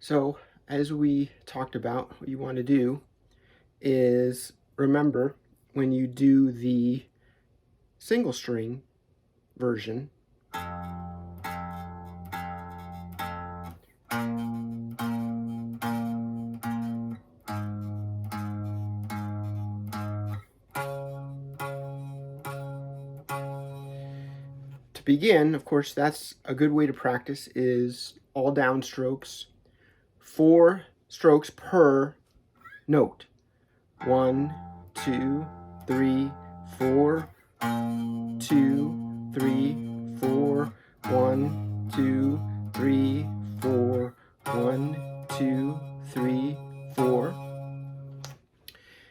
So, as we talked about, what you want to do is remember when you do the single string version, to begin, of course, that's a good way to practice is all downstrokes, 4 strokes per note. 1, 2, 3, 4, 2, 3, 4, 1, 2, 3, 4, 1, 2, 3, 4.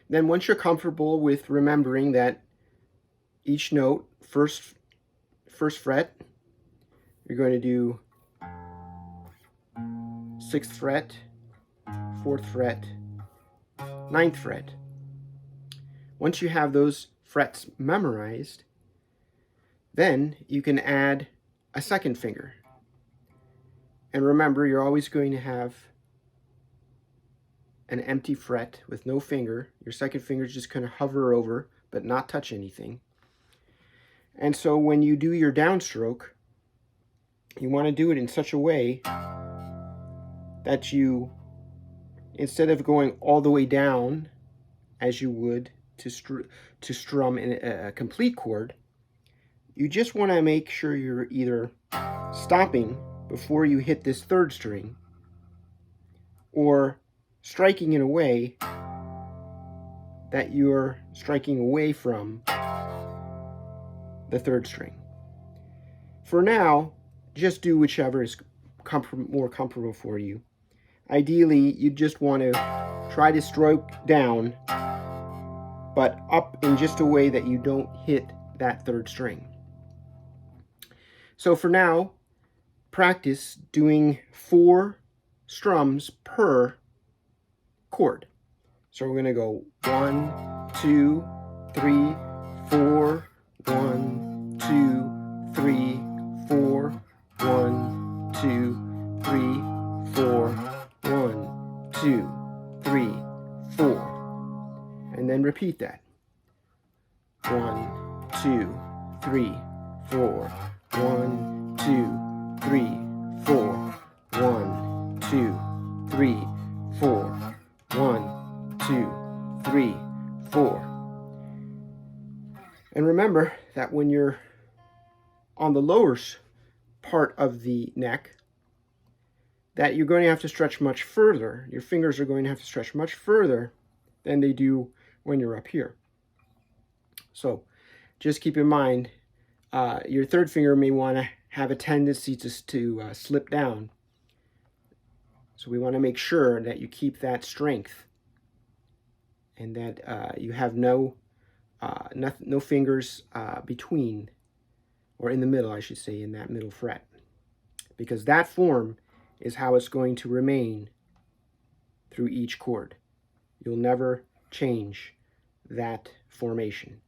Then once you're comfortable with remembering that each note, first fret, you're going to do 6th fret, 4th fret, 9th fret. Once you have those frets memorized, then you can add a second finger. And remember, you're always going to have an empty fret with no finger. Your second finger is just going to hover over but not touch anything. And so when you do your downstroke, you want to do it in such a way that you, instead of going all the way down as you would to strum in a complete chord, you just want to make sure you're either stopping before you hit this 3rd string or striking in a way that you're striking away from the 3rd string. For now, just do whichever is more comfortable for you. Ideally, you just want to try to stroke down, but up in just a way that you don't hit that 3rd string. So for now, practice doing 4 strums per chord. So we're going to go 1, 2, 3, 4, 1, 2, 3, 4, 1, 2, 3, 4, 1, 2, 3, 4. And then repeat that. 1, 2, 3, 4, 1, 2, 3, 4, 1, 2, 3, 4, 1, 2, 3, 4. And remember that when you're on the lower part of the neck, that you're going to have to stretch much further. Your fingers are going to have to stretch much further than they do when you're up here. So just keep in mind, your 3rd finger may want to have a tendency to slip down. So we want to make sure that you keep that strength and that you have no fingers between, or in the middle, I should say, in that middle fret. Because that form is how it's going to remain through each chord. You'll never change that formation.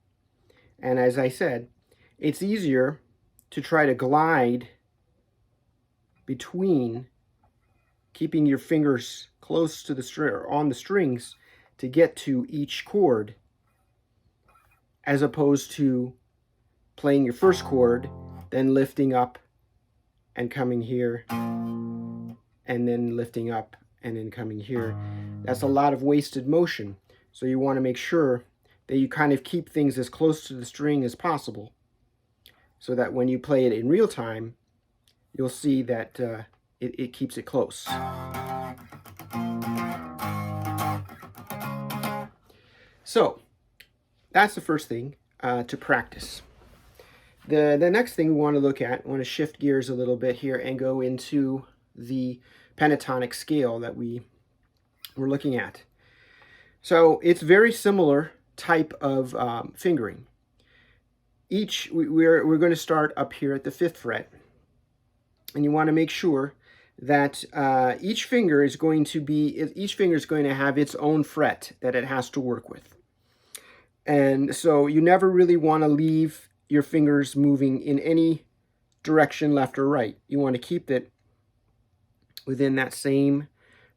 And as I said, it's easier to try to glide between, keeping your fingers close to the string or on the strings to get to each chord, as opposed to playing your first chord, then lifting up and coming here, and then lifting up and then coming here. That's a lot of wasted motion. So you want to make sure that you kind of keep things as close to the string as possible, so that when you play it in real time, you'll see that it keeps it close. So that's the first thing to practice. The next thing we want to look at, I want to shift gears a little bit here and go into the pentatonic scale that we're looking at. So it's very similar type of fingering. We're going to start up here at the 5th fret, and you want to make sure that each finger is going to have its own fret that it has to work with. And so you never really want to leave your fingers moving in any direction, left or right. You want to keep it within that same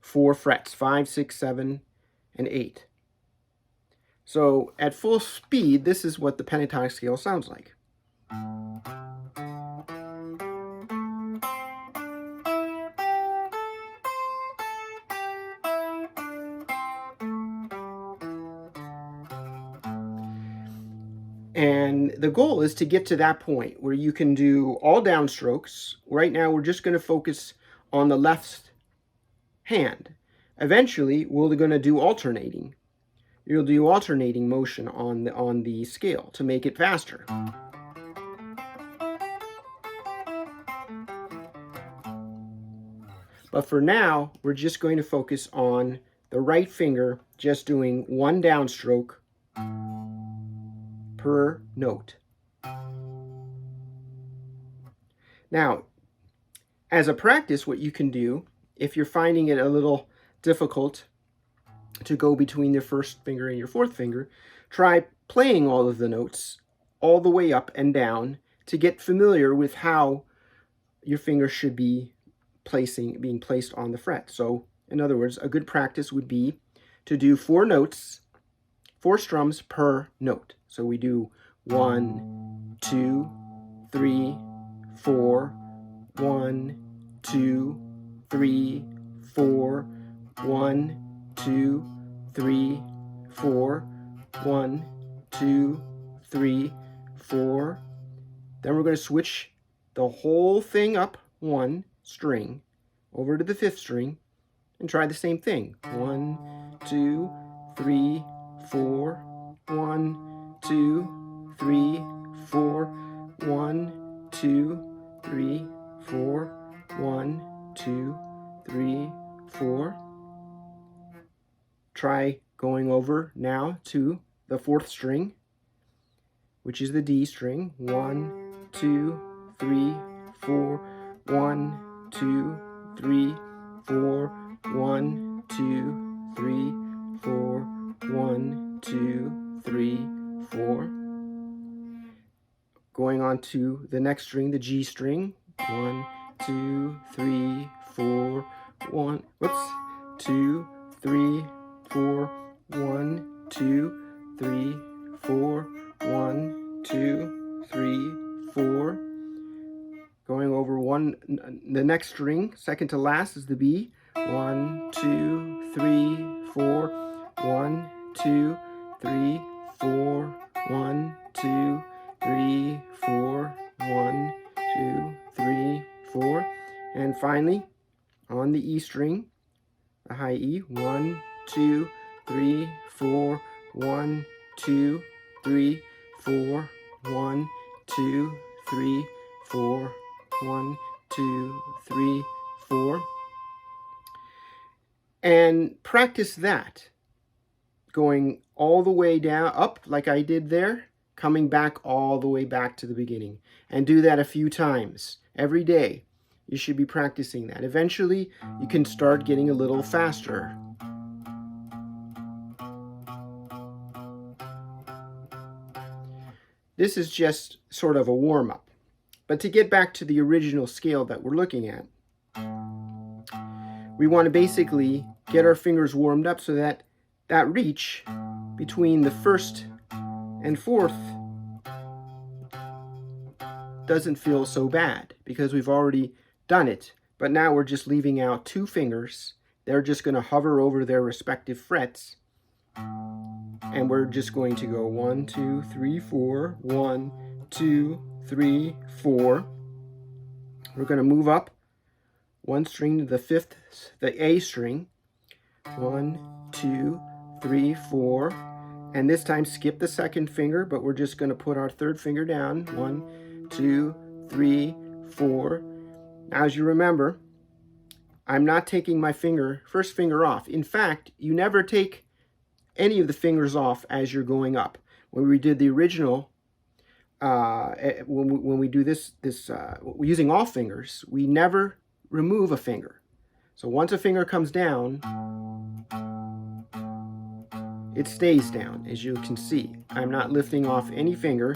4 frets, 5, 6, 7, and 8. So at full speed, this is what the pentatonic scale sounds like. And the goal is to get to that point where you can do all downstrokes. Right now, we're just going to focus on the left hand. Eventually, we're going to do alternating. You'll do alternating motion on the scale to make it faster. But for now, we're just going to focus on the right finger, just doing one downstroke per note. Now, as a practice, what you can do, if you're finding it a little difficult to go between your first finger and your fourth finger, try playing all of the notes all the way up and down to get familiar with how your finger should be being placed on the fret. So, in other words, a good practice would be to do 4 notes, 4 strums per note. So we do 1, 2, 3, 4, 1, 2, 3, 4, 1, 2, 3, 4, 1, 2, 3, 4. Then we're going to switch the whole thing up 1 string over to the 5th string and try the same thing. 1, 2, 3, 4, 1, 2, 3, 4, 1, 2, 3, 4, 1, 2, 3, 4. Try going over now to the 4th string, which is the D string. 1, 2, 3, 4, 1, 2, 3, 4, 1, 2, 3, 4, 1, 2, 3, 4. Going on to the next string, the G string. 1, 2, 3, 4, 1, 2, 3, 4, 1, 2, 3, 4, 1, 2, 3, 4. Going over the next string, second to last, is the B. 1, 2, 3, 4, 1, 2, 3, 4, 1, 2, 3, 4, 1, 2, 3, 4. And finally, on the E string, the high E, 1, 2, 3, 4, 1, 2, 3, 4, 1, 2, 3, 4, 1, 2, 3, 4. And practice that, going all the way down, up like I did there, coming back all the way back to the beginning. And do that a few times every day. You should be practicing that. Eventually, you can start getting a little faster. This is just sort of a warm-up. But to get back to the original scale that we're looking at, we want to basically get our fingers warmed up so that that reach between the 1st and 4th doesn't feel so bad because we've already done it. But now we're just leaving out 2 fingers. They're just going to hover over their respective frets. And we're just going to go 1, 2, 3, 4, 1, 2, 3, 4. We're going to move up 1 string to the 5th, the A string. 1, 2, 3, 4. And this time skip the 2nd finger, but we're just going to put our 3rd finger down. 1, 2, 3, 4. Now, as you remember, I'm not taking my first finger off. In fact, you never take any of the fingers off as you're going up. When we did the original, when we do this using all fingers, we never remove a finger. So once a finger comes down, it stays down, as you can see. I'm not lifting off any finger.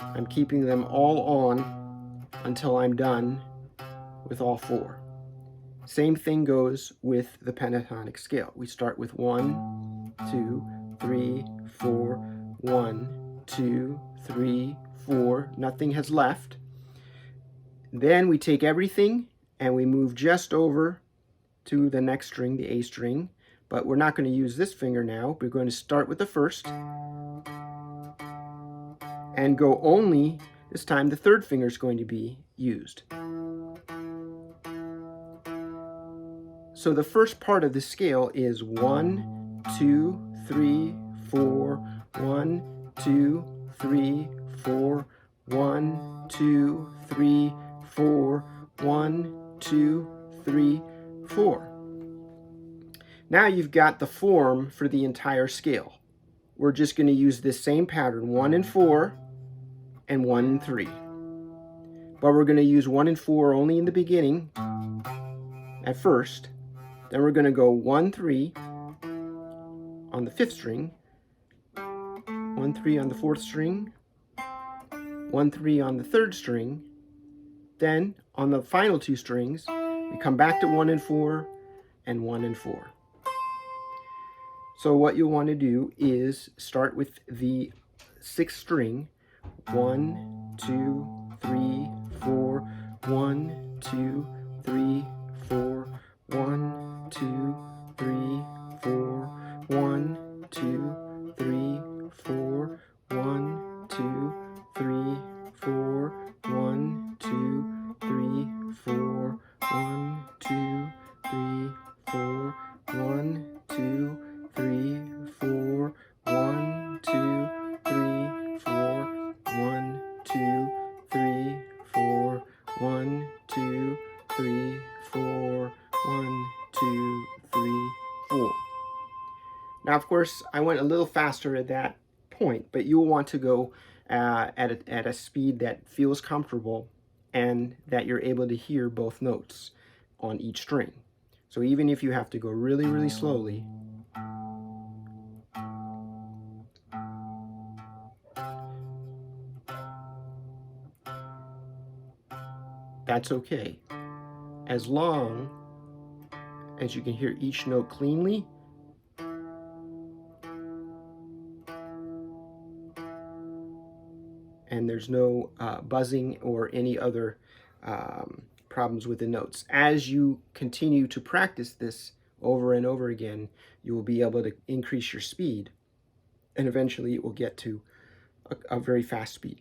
I'm keeping them all on until I'm done with all 4. Same thing goes with the pentatonic scale. We start with 1, 2, 3, 4, 1, 2, 3, 4. Nothing has left. Then we take everything and we move just over to the next string, the A string, but we're not going to use this finger now. We're going to start with the first and go only, this time the third finger is going to be used. So the first part of the scale is 1, 2, 3, 4, 1, 2, 3, 4, 1, 2, 3, 4, 1, 2, 3, 4. Now you've got the form for the entire scale. We're just going to use this same pattern, 1 and 4 and 1 and 3. But we're going to use 1 and 4 only in the beginning at first. Then we're going to go 1, 3 on the 5th string, 1, 3 on the 4th string, 1, 3 on the 3rd string. Then on the final 2 strings, we come back to 1 and 4 and 1 and 4. So what you'll want to do is start with the 6th string, 1, 2, 3, 4, 1, 2, 3, 4, 1, 2, 3, 4, 1, 2, 3, 4, 1, 2, 3, 4, 1, 2, 3, 4, 1, 2, 3, 4, 1, 2, 3, 4, 1, 2, 3, 4, 1, 2, 3, 4, 1, 2, 3, 4, 1, 2, 3, 4. Now, of course, I went a little faster at that point, but you'll want to go at a speed that feels comfortable and that you're able to hear both notes on each string. So even if you have to go really, really slowly, that's okay, as long as you can hear each note cleanly and there's no buzzing or any other problems with the notes. As you continue to practice this over and over again, you will be able to increase your speed, and eventually it will get to a very fast speed.